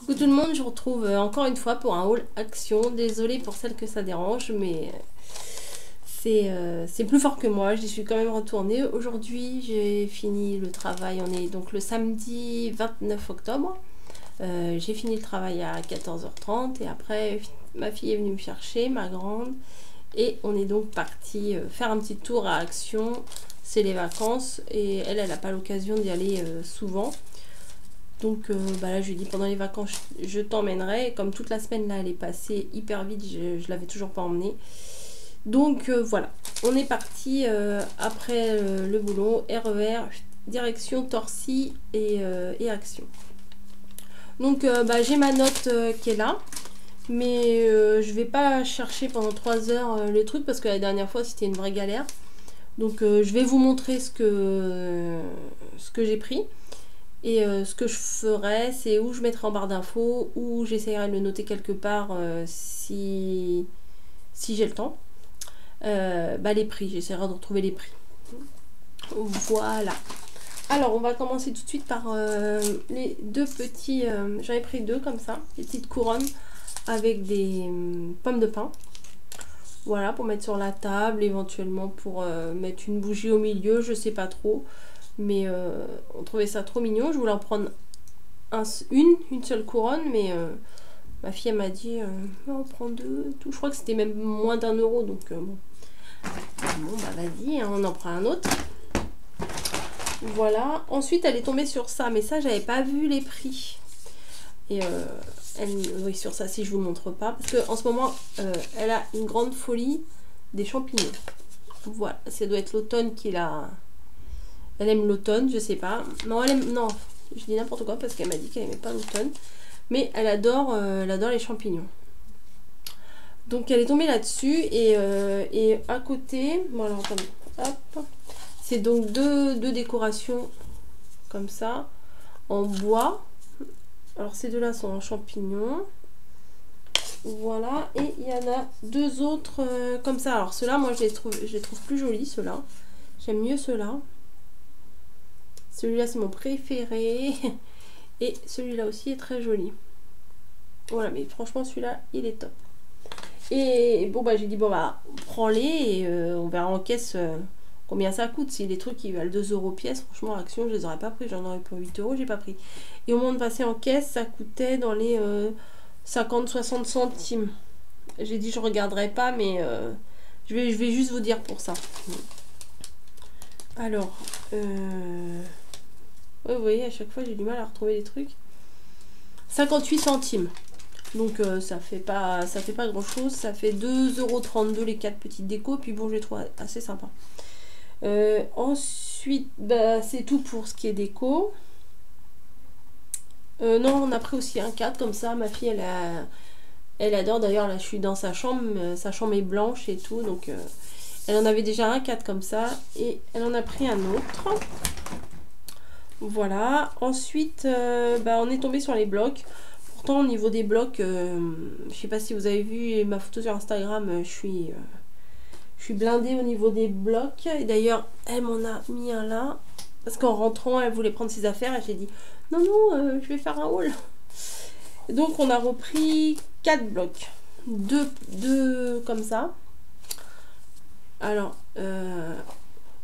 Coucou tout le monde, je vous retrouve encore une fois pour un haul action. Désolée pour celle que ça dérange, mais c'est plus fort que moi. J'y suis quand même retournée. Aujourd'hui, j'ai fini le travail. On est donc le samedi 29 octobre. J'ai fini le travail à 14h30 et après, ma fille est venue me chercher, ma grande. Et on est donc parti faire un petit tour à Action. C'est les vacances et elle n'a pas l'occasion d'y aller souvent. Donc là, je lui ai dit pendant les vacances, je t'emmènerai. Et comme toute la semaine là, elle est passée hyper vite, je l'avais toujours pas emmenée. Donc voilà, on est parti après le boulot, RER, direction Torcy et Action. Donc j'ai ma note qui est là. Mais je vais pas chercher pendant 3 heures les trucs parce que la dernière fois c'était une vraie galère. Donc je vais vous montrer ce que j'ai pris. Et ce que je ferai, c'est où je mettrai en barre d'infos, ou j'essaierai de le noter quelque part si j'ai le temps. Les prix, j'essaierai de retrouver les prix. Voilà. Alors, on va commencer tout de suite par les deux petits... J'en ai pris deux comme ça, des petites couronnes avec des pommes de pin. Voilà, pour mettre sur la table, éventuellement pour mettre une bougie au milieu, je sais pas trop. Mais on trouvait ça trop mignon. Je voulais en prendre une seule couronne, mais ma fille elle m'a dit on prend deux et tout. Je crois que c'était même moins d'1 euro, donc bon. Bon bah vas-y, hein, on en prend un autre. Voilà. Ensuite elle est tombée sur ça, mais ça j'avais pas vu les prix. Et oui, sur ça si je vous montre pas, parce que en ce moment elle a une grande folie des champignons. Voilà, ça doit être l'automne qui l'a. Elle aime l'automne, je sais pas. Non, elle aime... Non, je dis n'importe quoi parce qu'elle m'a dit qu'elle aimait pas l'automne. Mais elle adore les champignons. Donc elle est tombée là-dessus. Et à côté... Bon alors attendez. Hop. C'est donc deux décorations comme ça. En bois. Alors ces deux-là sont en champignons. Voilà. Et il y en a deux autres comme ça. Alors ceux-là, moi je les trouve plus jolis, ceux-là. J'aime mieux ceux-là. Celui-là c'est mon préféré. Et celui-là aussi est très joli. Voilà, mais franchement celui-là il est top. Et bon j'ai dit bon prends-les et on verra en caisse combien ça coûte. Si les trucs qui valent 2 € pièce, franchement Action je les aurais pas pris. J'en aurais pour 8 €, j'ai pas pris. Et au moment de passer en caisse ça coûtait dans les 50-60 centimes. J'ai dit je regarderai pas, mais je vais juste vous dire pour ça. Alors oui, vous voyez, à chaque fois j'ai du mal à retrouver les trucs. 58 centimes. Donc ça fait pas grand chose. Ça fait 2,32 € les 4 petites décos. Puis bon, je les trouve assez sympa. Ensuite, c'est tout pour ce qui est déco. Non, on a pris aussi un cadre comme ça. Ma fille, elle adore. D'ailleurs, là, je suis dans sa chambre. Sa chambre est blanche et tout. Donc, elle en avait déjà un cadre comme ça. Et elle en a pris un autre. Voilà. Ensuite, on est tombé sur les blocs. Pourtant, au niveau des blocs, je sais pas si vous avez vu ma photo sur Instagram, je suis blindée au niveau des blocs. Et d'ailleurs, elle m'en a mis un là. Parce qu'en rentrant, elle voulait prendre ses affaires. Et j'ai dit, non, je vais faire un haul. Donc, on a repris 4 blocs. Deux comme ça. Alors,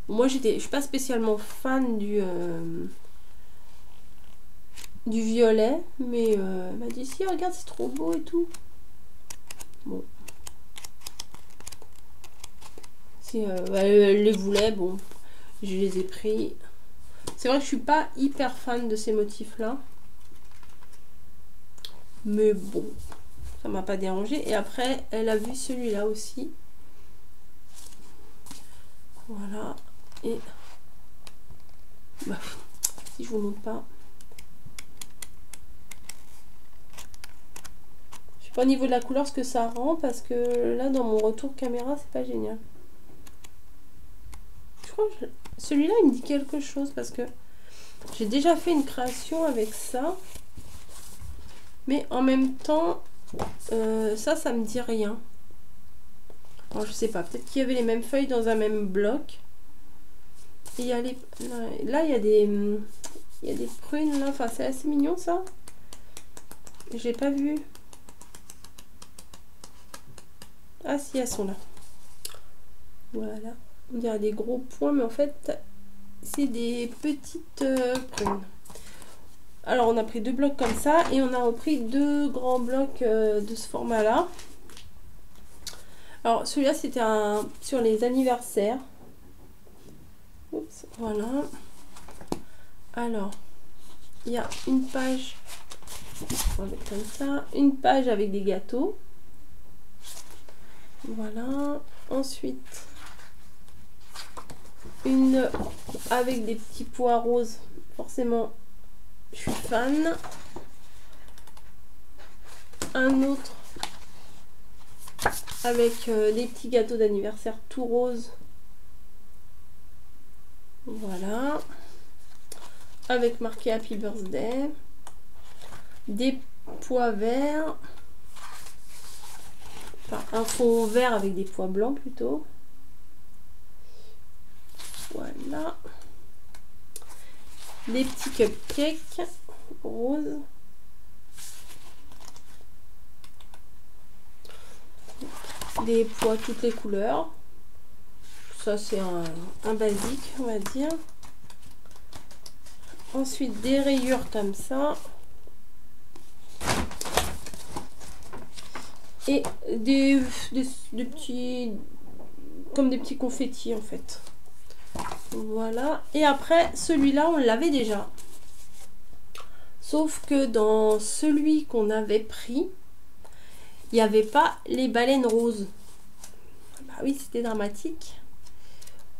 moi, je suis pas spécialement fan du violet, mais elle m'a dit si regarde c'est trop beau et tout. Bon, si elle les voulait, bon, je les ai pris. C'est vrai que je suis pas hyper fan de ces motifs là, mais bon, ça m'a pas dérangé. Et après elle a vu celui-là aussi, voilà. Et si je vous montre pas, au niveau de la couleur ce que ça rend, parce que là dans mon retour caméra c'est pas génial. Je crois que celui-là il me dit quelque chose parce que j'ai déjà fait une création avec ça, mais en même temps ça me dit rien. Alors je sais pas, peut-être qu'il y avait les mêmes feuilles dans un même bloc. Et il y a les... là il y a des prunes là, enfin c'est assez mignon ça. J'ai pas vu. Ah si, elles sont là. Voilà. On dirait des gros points, mais en fait, c'est des petites prunes. Alors, on a pris 2 blocs comme ça et on a repris 2 grands blocs de ce format-là. Alors, celui-là, c'était sur les anniversaires. Oups, voilà. Alors, il y a une page, on va mettre comme ça, une page avec des gâteaux. Voilà. Ensuite, une avec des petits pois roses. Forcément, je suis fan. Un autre avec des petits gâteaux d'anniversaire tout roses. Voilà. Avec marqué Happy Birthday. Des pois verts. Enfin, un fond vert avec des pois blancs plutôt. Voilà. Des petits cupcakes roses. Des pois toutes les couleurs. Ça c'est un basique, on va dire. Ensuite des rayures comme ça. Et des petits, comme des petits confettis en fait. Voilà. Et après, celui-là, on l'avait déjà. Sauf que dans celui qu'on avait pris, il n'y avait pas les baleines roses. Bah oui, c'était dramatique.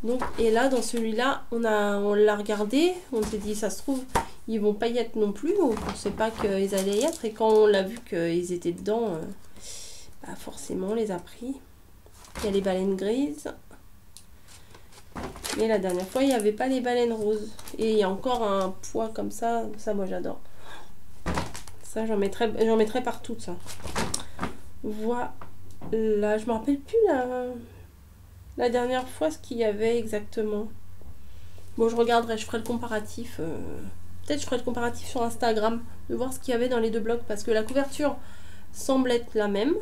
Donc, et là, dans celui-là, on l'a regardé. On s'est dit, ça se trouve, ils vont pas y être non plus. On ne pensait pas qu'ils allaient y être. Et quand on l'a vu qu'ils étaient dedans, bah forcément, on les a pris. Il y a les baleines grises. Mais la dernière fois, il n'y avait pas les baleines roses. Et il y a encore un pois comme ça. Ça, moi, j'adore. Ça, j'en mettrai partout, ça. Voilà. Je me rappelle plus la dernière fois ce qu'il y avait exactement. Bon, je regarderai. Je ferai le comparatif. Peut-être je ferai le comparatif sur Instagram. De voir ce qu'il y avait dans les 2 blocs. Parce que la couverture semble être la même.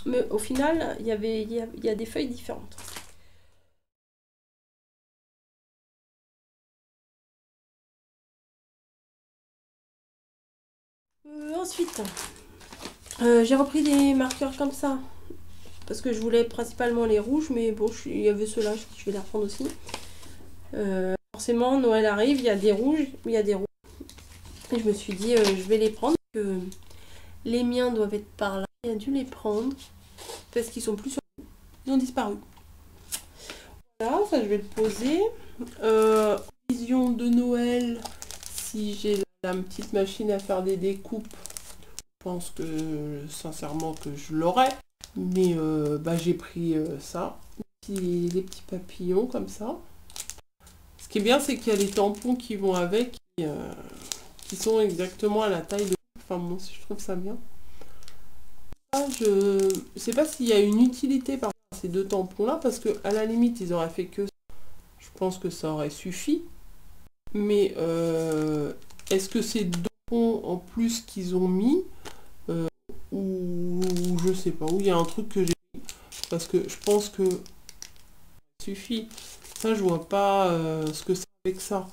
Mais au final, il y a des feuilles différentes. Ensuite, j'ai repris des marqueurs comme ça. Parce que je voulais principalement les rouges. Mais bon, il y avait ceux-là. Je vais les reprendre aussi. Forcément, Noël arrive. Il y a des rouges. Il y a des rouges. Et je me suis dit, je vais les prendre. Que les miens doivent être par là. J'ai dû les prendre. Parce qu'ils sont plus sur... Ils ont disparu. Voilà, ça je vais le poser. Vision de Noël. Si j'ai la petite machine à faire des découpes, je pense que sincèrement que je l'aurai. Mais bah, j'ai pris ça. Les petits papillons comme ça. Ce qui est bien, c'est qu'il y a les tampons qui vont avec. Qui sont exactement à la taille de... Enfin bon, si je trouve ça bien. Je sais pas s'il y a une utilité par ces 2 tampons là, parce que à la limite ils auraient fait que ça. Je pense que ça aurait suffi. Mais est-ce que c'est 2 tampons en plus qu'ils ont mis ou je sais pas, ou il y a un truc que j'ai mis, parce que je pense que ça suffit. Ça, je vois pas ce que c'est avec ça.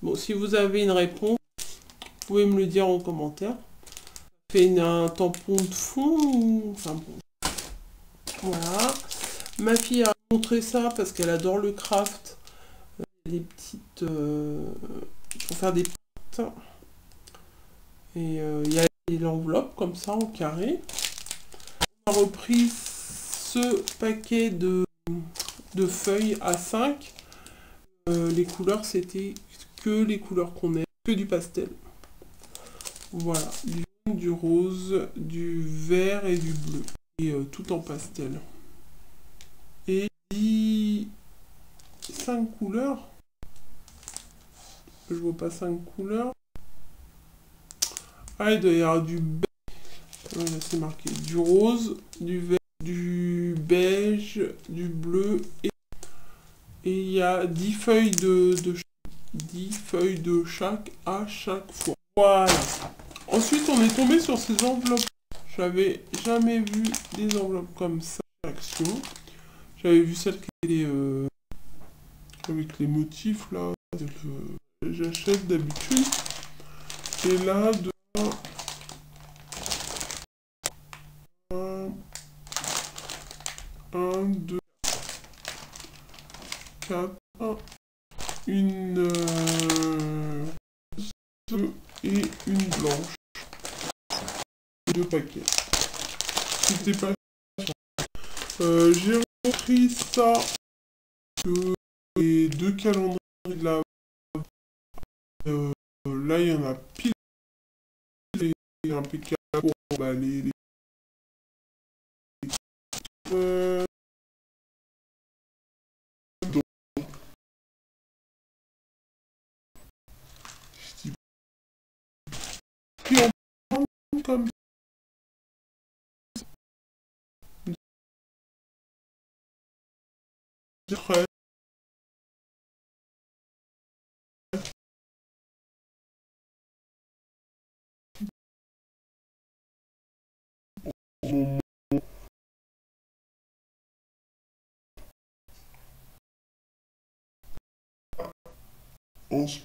Bon, si vous avez une réponse, vous pouvez me le dire en commentaire. Fait un tampon de fond ou... Enfin bon. Voilà. Ma fille a montré ça parce qu'elle adore le craft. Des petites... pour faire des pattes. Et il y a l'enveloppe comme ça en carré. On a repris ce paquet de feuilles A5. Les couleurs, c'était que les couleurs qu'on aime, que du pastel. Voilà, du jaune, du rose, du vert et du bleu. Et tout en pastel. Et 5 couleurs. Je vois pas 5 couleurs. Ah, il doit y avoir du beige. Là, c'est marqué du rose, du vert, du beige, du bleu. Et il y a 10 feuilles de 10 feuilles de chaque à chaque fois. Voilà. Ensuite, on est tombé sur ces enveloppes. J'avais jamais vu des enveloppes comme ça en action. J'avais vu celles qui étaient avec les motifs là. J'achète d'habitude. Et là, de 1, 2, 4, une deux et une blanche. Deux paquets. C'était pas j'ai repris ça que les deux calendriers de la là il y en a pile et impeccable pour emballer les euh, donc, je dis puis on prend comme ça on, on se